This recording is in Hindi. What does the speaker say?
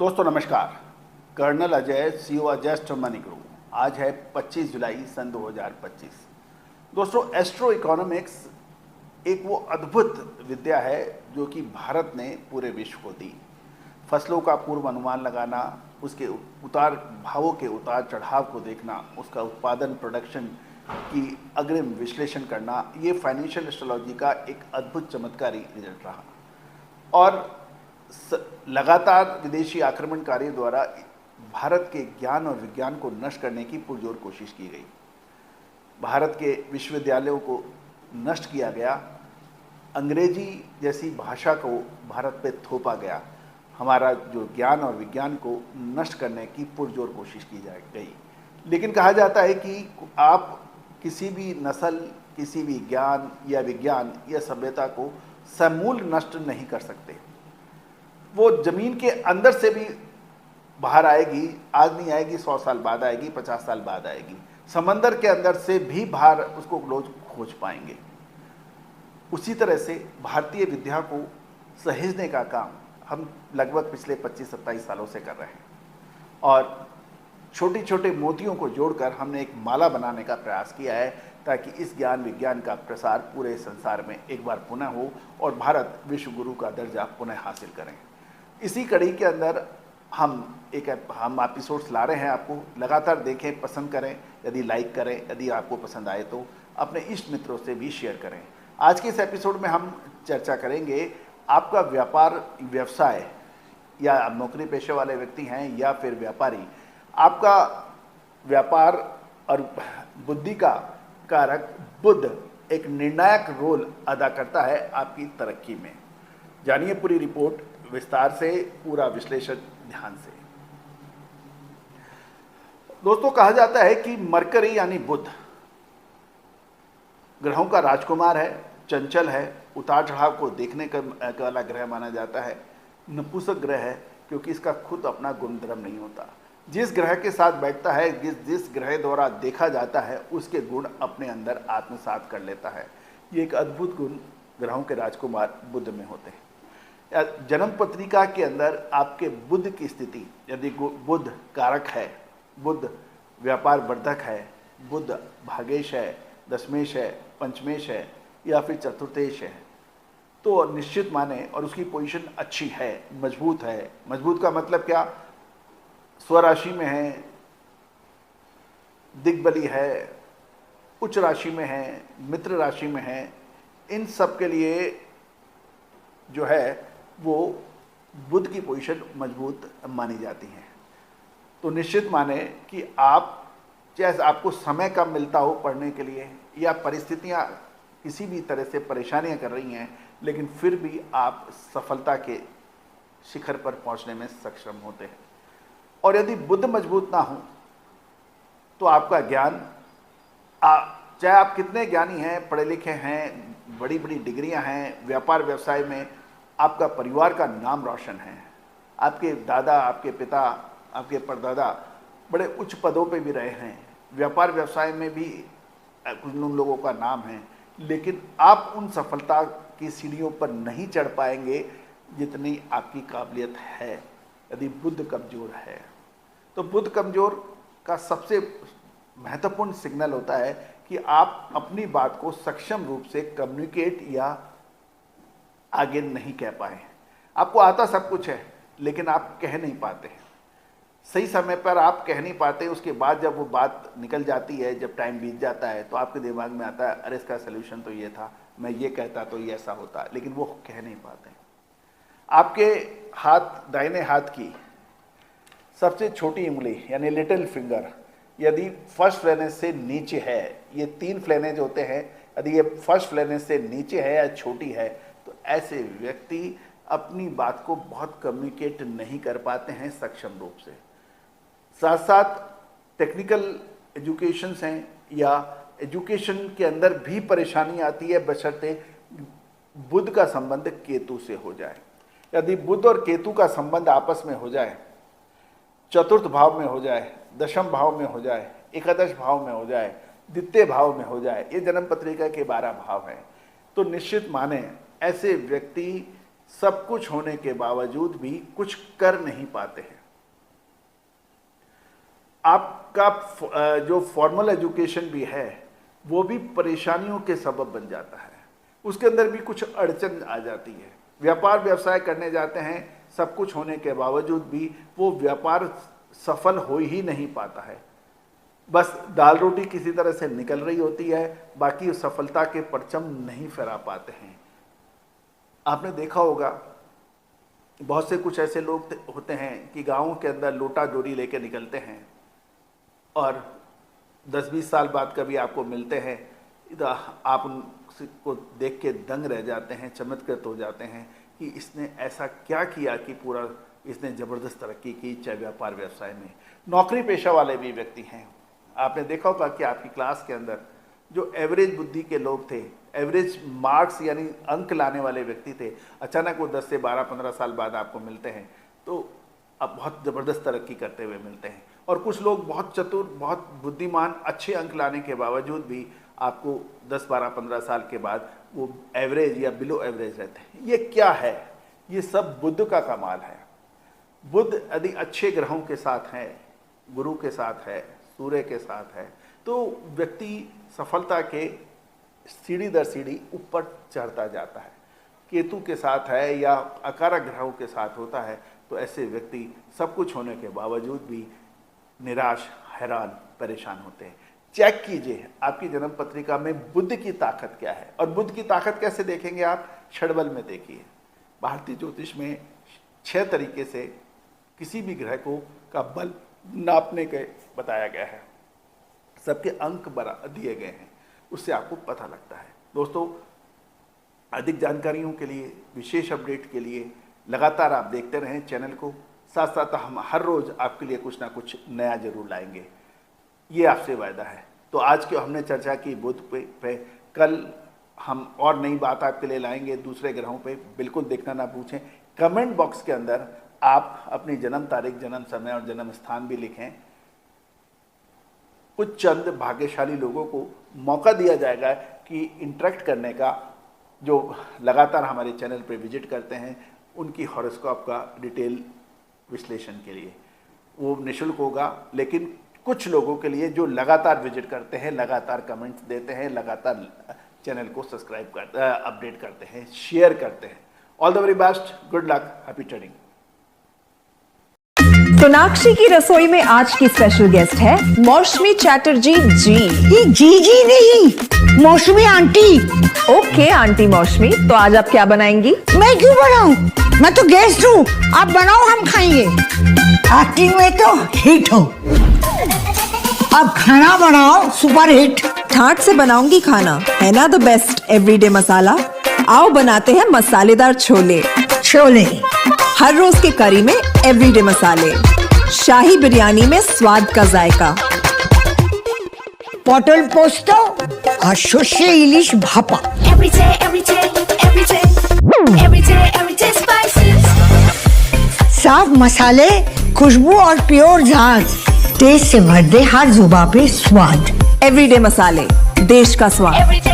दोस्तों नमस्कार। Colonel Ajay, CEO adjust money group. आज है 25 जुलाई सन 2025। दोस्तों, एस्ट्रो इकोनॉमिक्स एक वो अद्भुत विद्या है जो कि भारत ने पूरे विश्व को दी। फसलों का पूर्व अनुमान लगाना, उसके उतार भावों के उतार चढ़ाव को देखना, उसका उत्पादन प्रोडक्शन की अग्रिम विश्लेषण करना, ये फाइनेंशियल एस्ट्रोलॉजी का एक अद्भुत चमत्कारी रिजल्ट रहा। और लगातार विदेशी आक्रमणकारियों द्वारा भारत के ज्ञान और विज्ञान को नष्ट करने की पुरजोर कोशिश की गई। भारत के विश्वविद्यालयों को नष्ट किया गया, अंग्रेजी जैसी भाषा को भारत पे थोपा गया, हमारा जो ज्ञान और विज्ञान को नष्ट करने की पुरजोर कोशिश की जा गई। लेकिन कहा जाता है कि आप किसी भी नस्ल, किसी भी ज्ञान या सभ्यता को समूल नष्ट नहीं कर सकते। वो जमीन के अंदर से भी बाहर आएगी, आज नहीं आएगी, 100 साल बाद आएगी, 50 साल बाद आएगी। समंदर के अंदर से भी बाहर उसको लोग खोज पाएंगे। उसी तरह से भारतीय विद्या को सहेजने का काम हम लगभग पिछले 25-27 सालों से कर रहे हैं और छोटे छोटे मोतियों को जोड़कर हमने एक माला बनाने का प्रयास किया है ताकि इस ज्ञान विज्ञान का प्रसार पूरे संसार में एक बार पुनः हो और भारत विश्व गुरु का दर्जा पुनः हासिल करें। इसी कड़ी के अंदर हम एपिसोड्स ला रहे हैं। आपको लगातार देखें, पसंद करें, यदि लाइक करें, यदि आपको पसंद आए तो अपने इष्ट मित्रों से भी शेयर करें। आज के इस एपिसोड में हम चर्चा करेंगे आपका व्यापार व्यवसाय, या आप नौकरी पेशे वाले व्यक्ति हैं या फिर व्यापारी, आपका व्यापार और बुद्धि का कारक बुध एक निर्णायक रोल अदा करता है आपकी तरक्की में। जानिए पूरी रिपोर्ट विस्तार से, पूरा विश्लेषण ध्यान से। दोस्तों, कहा जाता है कि मरकरी यानी बुध ग्रहों का राजकुमार है, चंचल है, उतार चढ़ाव को देखने का वाला ग्रह माना जाता है, नपुंसक ग्रह है क्योंकि इसका खुद अपना गुणधर्म नहीं होता। जिस ग्रह के साथ बैठता है, जिस ग्रह द्वारा देखा जाता है, उसके गुण अपने अंदर आत्मसात कर लेता है। ये एक अद्भुत गुण ग्रहों के राजकुमार बुध में होते हैं। जन्म पत्रिका के अंदर आपके बुध की स्थिति, यदि बुध कारक है, बुध व्यापार वर्धक है, बुध भागेश है, दशमेश है, पंचमेश है या फिर चतुर्थेश है, तो निश्चित माने और उसकी पोजीशन अच्छी है, मजबूत है। मजबूत का मतलब क्या? स्वराशि में है, दिग्बली है, उच्च राशि में है, मित्र राशि में है, इन सब के लिए जो है वो बुध की पोजीशन मजबूत मानी जाती है। तो निश्चित माने कि आप चाहे आपको समय कम मिलता हो पढ़ने के लिए या परिस्थितियां किसी भी तरह से परेशानियां कर रही हैं, लेकिन फिर भी आप सफलता के शिखर पर पहुंचने में सक्षम होते हैं। और यदि बुध मजबूत ना हो तो आपका ज्ञान, चाहे आप कितने ज्ञानी हैं, पढ़े लिखे हैं, बड़ी बड़ी डिग्रियां हैं, व्यापार व्यवसाय में आपका परिवार का नाम रोशन है, आपके दादा, आपके पिता, आपके परदादा बड़े उच्च पदों पे भी रहे हैं, व्यापार व्यवसाय में भी उन लोगों का नाम है, लेकिन आप उन सफलता की सीढ़ियों पर नहीं चढ़ पाएंगे जितनी आपकी काबिलियत है यदि बुध कमजोर है। तो बुध कमजोर का सबसे महत्वपूर्ण सिग्नल होता है कि आप अपनी बात को सक्षम रूप से कम्युनिकेट या आगे नहीं कह पाए। आपको आता सब कुछ है लेकिन आप कह नहीं पाते, सही समय पर आप कह नहीं पाते। उसके बाद जब वो बात निकल जाती है, जब टाइम बीत जाता है, तो आपके दिमाग में आता है, अरे इसका सलूशन तो ये था, मैं ये कहता तो ये ऐसा होता, लेकिन वो कह नहीं पाते। आपके हाथ, दाहिने हाथ की सबसे छोटी उंगली यानी लिटिल फिंगर यदि फर्स्ट फ्लेनेज से नीचे है, ये 3 फ्लेनेज होते हैं, यदि ये फर्स्ट फ्लेनेज से नीचे है या छोटी है, तो ऐसे व्यक्ति अपनी बात को बहुत कम्युनिकेट नहीं कर पाते हैं सक्षम रूप से। साथ साथ टेक्निकल एजुकेशंस हैं या एजुकेशन के अंदर भी परेशानी आती है बशर्ते बुध का संबंध केतु से हो जाए। यदि बुध और केतु का संबंध आपस में हो जाए, चतुर्थ भाव में हो जाए, दशम भाव में हो जाए, एकादश भाव में हो जाए, द्वितीय भाव में हो जाए, ये जन्म पत्रिका के 12 भाव हैं, तो निश्चित माने ऐसे व्यक्ति सब कुछ होने के बावजूद भी कुछ कर नहीं पाते हैं। आपका जो फॉर्मल एजुकेशन भी है वो भी परेशानियों के सबब बन जाता है, उसके अंदर भी कुछ अड़चन आ जाती है। व्यापार व्यवसाय करने जाते हैं, सब कुछ होने के बावजूद भी वो व्यापार सफल हो ही नहीं पाता है, बस दाल रोटी किसी तरह से निकल रही होती है, बाकी उस सफलता के परचम नहीं फहरा पाते हैं। आपने देखा होगा बहुत से कुछ ऐसे लोग होते हैं कि गाँव के अंदर लोटा जोड़ी लेके निकलते हैं और 10-20 साल बाद कभी आपको मिलते हैं, आप उनको देख के दंग रह जाते हैं, चमत्कृत हो जाते हैं कि इसने ऐसा क्या किया कि पूरा इसने ज़बरदस्त तरक्की की, चाहे व्यापार व्यवसाय में। नौकरी पेशा वाले भी व्यक्ति हैं, आपने देखा होगा कि आपकी क्लास के अंदर जो एवरेज बुद्धि के लोग थे, एवरेज मार्क्स यानी अंक लाने वाले व्यक्ति थे, अचानक वो 10 से 12-15 साल बाद आपको मिलते हैं तो अब बहुत ज़बरदस्त तरक्की करते हुए मिलते हैं। और कुछ लोग बहुत चतुर, बहुत बुद्धिमान, अच्छे अंक लाने के बावजूद भी आपको 10, 12, 15 साल के बाद वो एवरेज या बिलो एवरेज रहते हैं। ये क्या है? ये सब बुद्ध का कमाल है। बुद्ध यदि अच्छे ग्रहों के साथ है, गुरु के साथ है, सूर्य के साथ है, तो व्यक्ति सफलता के सीढ़ी दर सीढ़ी ऊपर चढ़ता जाता है। केतु के साथ है या अकारक ग्रहों के साथ होता है तो ऐसे व्यक्ति सब कुछ होने के बावजूद भी निराश, हैरान, परेशान होते हैं। चेक कीजिए आपकी जन्म पत्रिका में बुध की ताकत क्या है। और बुध की ताकत कैसे देखेंगे आप? षडबल में देखिए। भारतीय ज्योतिष में 6 तरीके से किसी भी ग्रह को का बल नापने के बताया गया है, सबके अंक दिए गए हैं, उससे आपको पता लगता है। दोस्तों, अधिक जानकारियों के लिए, विशेष अपडेट के लिए लगातार आप देखते रहें चैनल को। साथ साथ हम हर रोज़ आपके लिए कुछ ना कुछ नया जरूर लाएंगे, ये आपसे वायदा है। तो आज की हमने चर्चा की बुध पे, कल हम और नई बात आपके लिए लाएंगे दूसरे ग्रहों पे। बिल्कुल देखना ना पूछें। कमेंट बॉक्स के अंदर आप अपनी जन्म तारीख, जन्म समय और जन्म स्थान भी लिखें। कुछ चंद भाग्यशाली लोगों को मौका दिया जाएगा कि इंटरेक्ट करने का, जो लगातार हमारे चैनल पर विजिट करते हैं, उनकी हॉरोस्कोप का डिटेल विश्लेषण के लिए। वो निःशुल्क होगा, लेकिन कुछ लोगों के लिए जो लगातार विजिट करते हैं, लगातार कमेंट्स देते हैं, लगातार चैनल को सब्सक्राइब करते, अपडेट करते हैं, शेयर करते हैं। All the very best, good luck, happy trading. Sonakshi की रसोई में आज की स्पेशल गेस्ट है मौसमी चैटर्जी जी। ये जी नहीं, मौसमी आंटी। ओके आंटी मौसमी, तो आज आप क्या बनाएंगी? मैं क्यों बनाऊं? मैं तो गेस्ट हूँ, आप बनाओ, हम खाएंगे। एक्टिंग में तो हिट हो, अब खाना बनाओ सुपर हिट। ठाट से बनाऊंगी खाना, है ना द बेस्ट एवरीडे मसाला। आओ बनाते हैं मसालेदार छोले। छोले हर रोज के करी में एवरीडे मसाले, शाही बिरयानी में स्वाद का जायका। पटल पोस्तो और सर्षे इलिश भापा। साफ मसाले, खुशबू और प्योर झांझ, टेस्ट से भर दे हर जुबान पे स्वाद। एवरीडे मसाले, देश का स्वाद।